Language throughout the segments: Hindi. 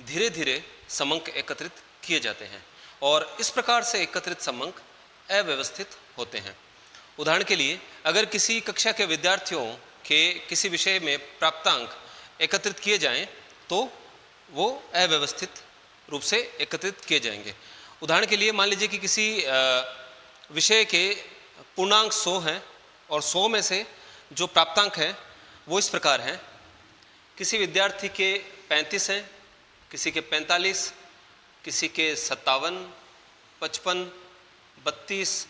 धीरे धीरे समंक एकत्रित किए जाते हैं और इस प्रकार से एकत्रित समंक अव्यवस्थित होते हैं। उदाहरण के लिए, अगर किसी कक्षा के विद्यार्थियों के किसी विषय में प्राप्तांक एकत्रित किए जाएं तो वो अव्यवस्थित रूप से एकत्रित किए जाएंगे। उदाहरण के लिए मान लीजिए कि किसी विषय के पूर्णांक 100 हैं और 100 में से जो प्राप्तांक हैं वो इस प्रकार हैं। किसी विद्यार्थी के 35 हैं, किसी के 45, किसी के 57, 55, 32,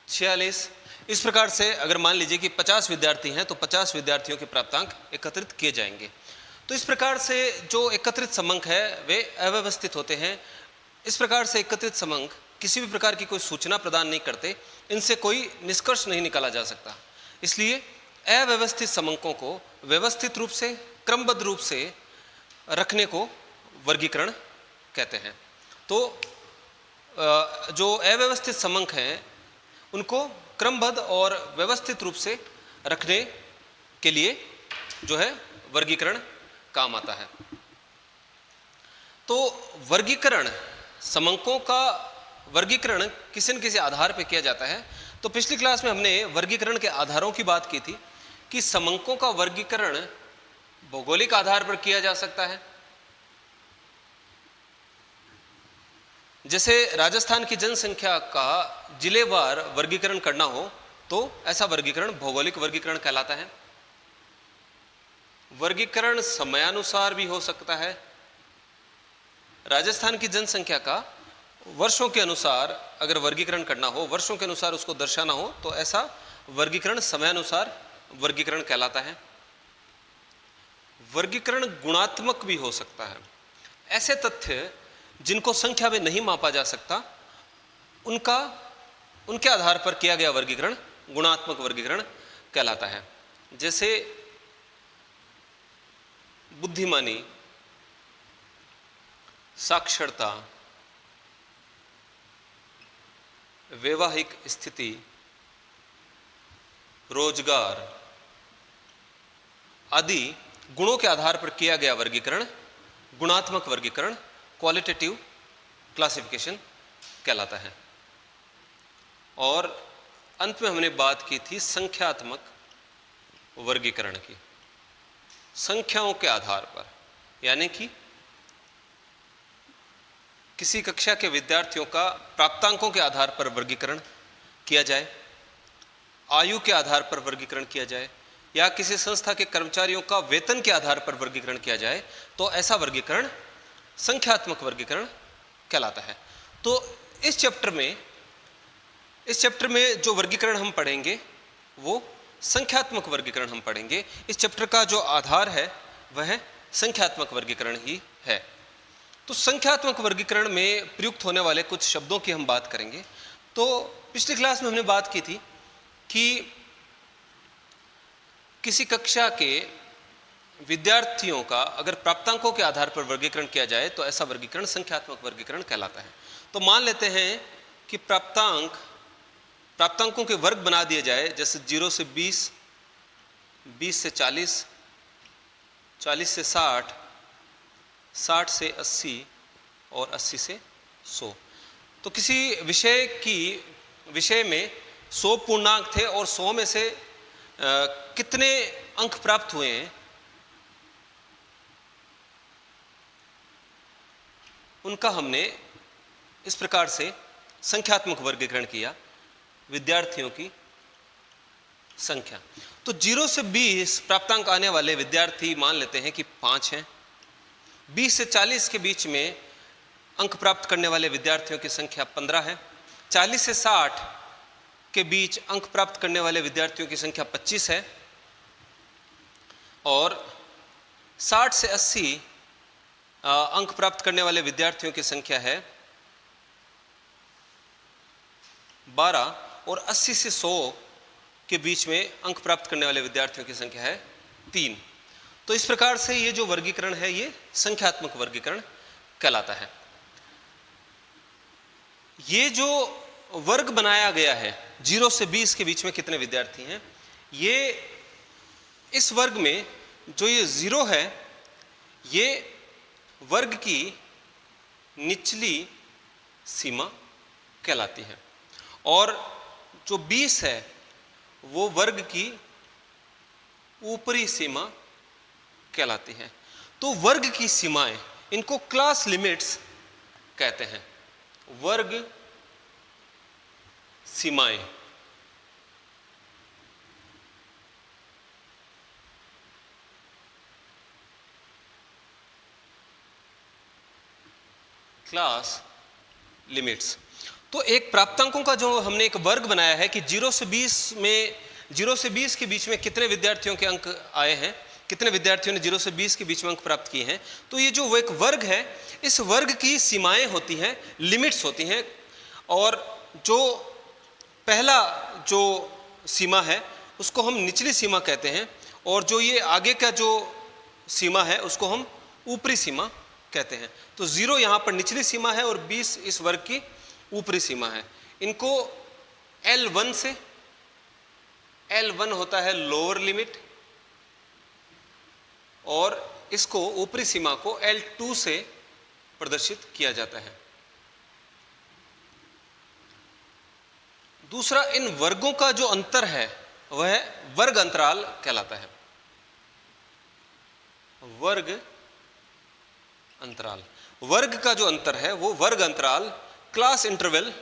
46। इस प्रकार से अगर मान लीजिए कि 50 विद्यार्थी हैं तो 50 विद्यार्थियों के प्राप्तांक एकत्रित किए जाएंगे। तो इस प्रकार से जो एकत्रित समंक है वे अव्यवस्थित होते हैं। इस प्रकार से एकत्रित समंक किसी भी प्रकार की कोई सूचना प्रदान नहीं करते, इनसे कोई निष्कर्ष नहीं निकाला जा सकता। इसलिए अव्यवस्थित समंकों को व्यवस्थित रूप से, क्रमबद्ध रूप से रखने को वर्गीकरण कहते हैं। तो जो अव्यवस्थित समंक हैं उनको क्रमबद्ध और व्यवस्थित रूप से रखने के लिए जो है वर्गीकरण काम आता है। तो वर्गीकरण, समंकों का वर्गीकरण किसी न किसी आधार पर किया जाता है। तो पिछली क्लास में हमने वर्गीकरण के आधारों की बात की थी कि समंकों का वर्गीकरण भौगोलिक आधार पर किया जा सकता है। जैसे राजस्थान की जनसंख्या का जिलेवार वर्गीकरण करना हो तो ऐसा वर्गीकरण भौगोलिक वर्गीकरण कहलाता है। वर्गीकरण समयानुसार भी हो सकता है। राजस्थान की जनसंख्या का वर्षों के अनुसार अगर वर्गीकरण करना हो, वर्षों के अनुसार उसको दर्शाना हो तो ऐसा वर्गीकरण समयानुसार वर्गीकरण कहलाता है। वर्गीकरण गुणात्मक भी हो सकता है। ऐसे तथ्य जिनको संख्या में नहीं मापा जा सकता उनके आधार पर किया गया वर्गीकरण गुणात्मक वर्गीकरण कहलाता है। जैसे बुद्धिमानी, साक्षरता, वैवाहिक स्थिति, रोजगार आदि गुणों के आधार पर किया गया वर्गीकरण गुणात्मक वर्गीकरण, क्वालिटेटिव क्लासिफिकेशन कहलाता है। और अंत में हमने बात की थी संख्यात्मक वर्गीकरण की। संख्याओं के आधार पर, यानी कि किसी कक्षा के विद्यार्थियों का प्राप्तांकों के आधार पर वर्गीकरण किया जाए, आयु के आधार पर वर्गीकरण किया जाए, या किसी संस्था के कर्मचारियों का वेतन के आधार पर वर्गीकरण किया जाए तो ऐसा वर्गीकरण संख्यात्मक वर्गीकरण कहलाता है। तो इस चैप्टर में जो वर्गीकरण हम पढ़ेंगे वो संख्यात्मक वर्गीकरण हम पढ़ेंगे। इस चैप्टर का जो आधार है वह संख्यात्मक वर्गीकरण ही है। तो संख्यात्मक वर्गीकरण में प्रयुक्त होने वाले कुछ शब्दों की हम बात करेंगे। तो पिछली क्लास में हमने बात की थी कि किसी कक्षा के विद्यार्थियों का अगर प्राप्तांकों के आधार पर वर्गीकरण किया जाए तो ऐसा वर्गीकरण संख्यात्मक वर्गीकरण कहलाता है। तो मान लेते हैं कि प्राप्तांकों के वर्ग बना दिए जाए, जैसे 0 से 20, 20 से 40, 40 से 60, 60 से 80 और 80 से 100। तो किसी विषय में 100 पूर्णांक थे और 100 में से कितने अंक प्राप्त हुए हैं उनका हमने इस प्रकार से संख्यात्मक वर्गीकरण किया, विद्यार्थियों की संख्या। तो 0 से 20 प्राप्तांक आने वाले विद्यार्थी मान लेते हैं कि 5 हैं। 20 से 40 के बीच में अंक प्राप्त करने वाले विद्यार्थियों की संख्या 15 है। 40 से 60 के बीच अंक प्राप्त करने वाले विद्यार्थियों की संख्या 25 है। और 60 से 80 अंक प्राप्त करने वाले विद्यार्थियों की संख्या है 12 और 80 से 100 के बीच में अंक प्राप्त करने वाले विद्यार्थियों की संख्या है 3। तो इस प्रकार से ये जो वर्गीकरण है ये संख्यात्मक वर्गीकरण कहलाता है। ये जो वर्ग बनाया गया है 0 से 20 के बीच में कितने विद्यार्थी हैं, ये इस वर्ग में जो ये 0 है ये वर्ग की निचली सीमा कहलाती है, और जो 20 है वो वर्ग की ऊपरी सीमा कहलाती है। तो वर्ग की सीमाएं, इनको क्लास लिमिट्स कहते हैं। वर्ग सीमाएं, क्लास लिमिट्स। तो एक प्राप्तांकों का जो हमने एक वर्ग बनाया है कि 0 से 20 के बीच में कितने विद्यार्थियों के अंक आए हैं, कितने विद्यार्थियों ने 0 से 20 के बीच में अंक प्राप्त किए हैं। तो ये जो वो एक वर्ग है, इस वर्ग की सीमाएं होती हैं, लिमिट्स होती हैं, और जो पहला जो सीमा है उसको हम निचली सीमा कहते हैं, और जो ये आगे का जो सीमा है उसको हम ऊपरी सीमा कहते हैं। तो 0 यहाँ पर निचली सीमा है और 20 इस वर्ग की ऊपरी सीमा है। इनको L1 से, L1 होता है लोअर लिमिट, और इसको ऊपरी सीमा को L2 से प्रदर्शित किया जाता है। दूसरा, इन वर्गों का जो अंतर है वह वर्ग अंतराल कहलाता है। वर्ग अंतराल, वर्ग का जो अंतर है वो वर्ग अंतराल, क्लास इंटरवल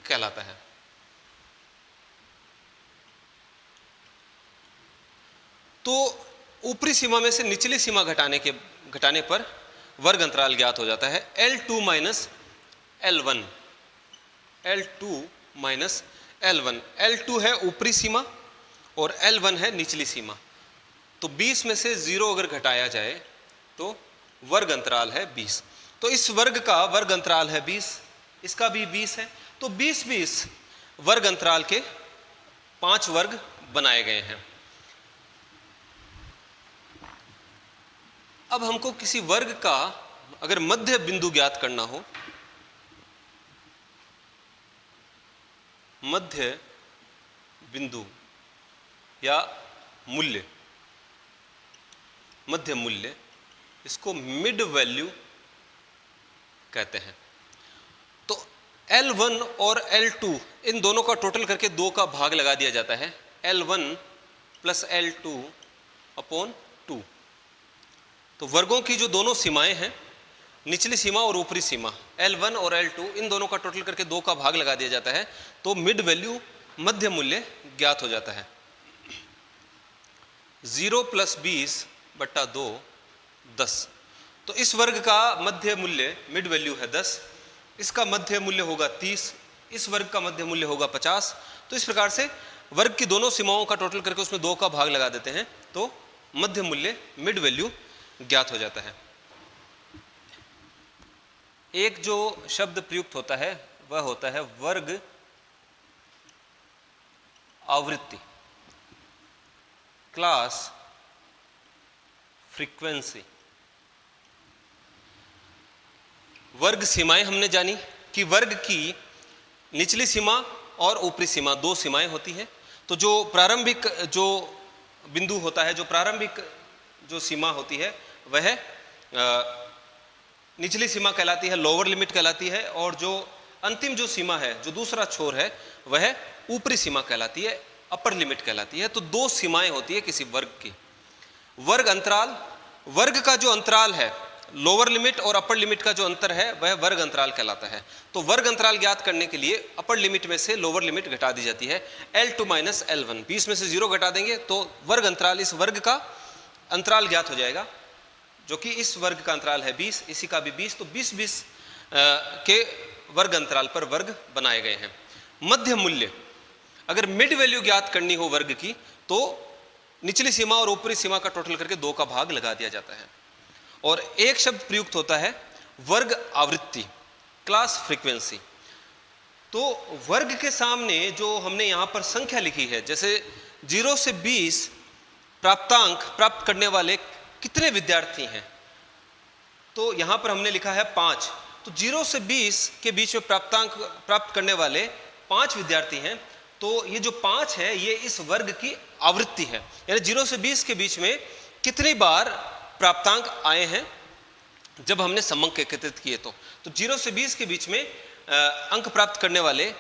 कहलाता है। तो ऊपरी सीमा में से निचली सीमा घटाने पर वर्ग अंतराल ज्ञात हो जाता है। L2 minus L1, L2 minus L1। L2 है ऊपरी सीमा और L1 है निचली सीमा। तो 20 में से 0 अगर घटाया जाए तो वर्ग अंतराल है 20। तो इस वर्ग का वर्ग अंतराल है 20, इसका भी 20 है। तो 20-20 वर्ग अंतराल के 5 वर्ग बनाए गए हैं। अब हमको किसी वर्ग का अगर मध्य बिंदु ज्ञात करना हो, मध्य बिंदु या मूल्य, मध्य मूल्य, इसको मिड वैल्यू कहते हैं। तो L1 और L2 इन दोनों का टोटल करके 2 का भाग लगा दिया जाता है, L1 प्लस L2 अपॉन 2। तो वर्गों की जो दोनों सीमाएं हैं, निचली सीमा और ऊपरी सीमा, L1 और L2, इन दोनों का टोटल करके 2 का भाग लगा दिया जाता है, तो मिड वैल्यू मध्य मूल्य ज्ञात हो जाता है। 0 प्लस 20 बट्टा 2 10। तो इस वर्ग का मध्य मूल्य मिड वैल्यू है 10, इसका मध्य मूल्य होगा 30, इस वर्ग का मध्य मूल्य होगा 50। तो इस प्रकार से वर्ग की दोनों सीमाओं का टोटल करके उसमें 2 का भाग लगा देते हैं, तो मध्य मूल्य मिड वैल्यू ज्ञात हो जाता है। एक जो शब्द प्रयुक्त होता है वह होता है वर्ग आवृत्ति, क्लास फ्रीक्वेंसी। वर्ग सीमाएं हमने जानी कि वर्ग की निचली सीमा और ऊपरी सीमा 2 सीमाएं होती हैं। तो जो प्रारंभिक जो बिंदु होता है, जो प्रारंभिक जो सीमा होती है वह निचली सीमा कहलाती है, लोअर लिमिट कहलाती है, और जो अंतिम जो सीमा है, जो दूसरा छोर है, वह ऊपरी सीमा कहलाती है, अपर लिमिट कहलाती है। तो 2 सीमाएं होती है किसी वर्ग की। वर्ग अंतराल, वर्ग का जो अंतराल है, लोअर लिमिट और अपर लिमिट का जो अंतर है वह वर्ग अंतराल कहलाता है। तो वर्ग अंतराल ज्ञात करने के लिए अपर लिमिट में से लोअर लिमिट घटा दी जाती है, L2 माइनस L1। 20 में से 0 घटा देंगे तो वर्ग अंतराल, इस वर्ग का अंतराल ज्ञात हो जाएगा, जो कि इस वर्ग का अंतराल है 20, इसी का भी 20। तो 20-20 के वर्ग अंतराल पर वर्ग बनाए गए हैं। मध्य मूल्य, अगर मिड वैल्यू ज्ञात करनी हो वर्ग की, तो निचली सीमा और ऊपरी सीमा का टोटल करके 2 का भाग लगा दिया जाता है। और एक शब्द प्रयुक्त होता है वर्ग आवृत्ति, क्लास फ्रीक्वेंसी। तो वर्ग के सामने जो हमने यहाँ पर संख्या लिखी है, जैसे 0 से 20 प्राप्तांक प्राप्त करने वाले कितने विद्यार्थी हैं, तो यहाँ पर हमने लिखा है 5। तो 0 से 20 के बीच में प्राप्तांक प्राप्त करने वाले 5 विद्यार्थी हैं। तो ये जो 5 है ये इस वर्ग की आवृत्ति है, यानी 0 से 20 के बीच में कितनी बार प्राप्तांक आए हैं, जब हमने समंक एकत्रित किए तो 0 से 20 के बीच में अंक प्राप्त करने वाले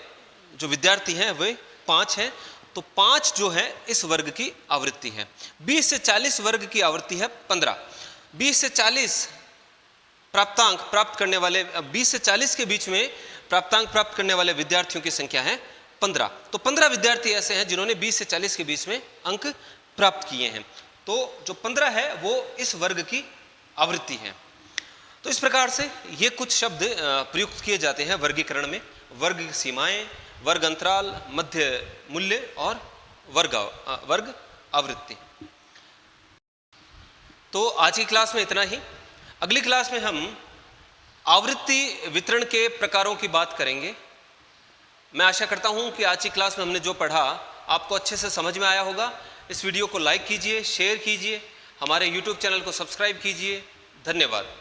जो विद्यार्थी हैं वे 5 हैं। तो 5 जो है इस वर्ग की आवृत्ति है। 20 से 40 वर्ग की आवृत्ति है 15। 20 से 40 प्राप्तांक प्राप्त करने वाले 20 से 40 के बीच में प्राप्तांक प्राप्त करने वाले विद्यार्थियों की संख्या है 15। तो 15 विद्यार्थी ऐसे हैं जिन्होंने 20 से 40 के बीच में अंक प्राप्त किए हैं। तो जो 15 है वो इस वर्ग की आवृत्ति है। तो इस प्रकार से ये कुछ शब्द प्रयुक्त किए जाते हैं वर्गीकरण में। वर्ग सीमाएं, वर्ग अंतराल, मध्य मूल्य और वर्ग आवृत्ति। तो आज की क्लास में इतना ही। अगली क्लास में हम आवृत्ति वितरण के प्रकारों की बात करेंगे। मैं आशा करता हूं कि आज की क्लास में हमने जो पढ़ा आपको अच्छे से समझ में आया होगा। इस वीडियो को लाइक कीजिए, शेयर कीजिए, हमारे YouTube चैनल को सब्सक्राइब कीजिए। धन्यवाद।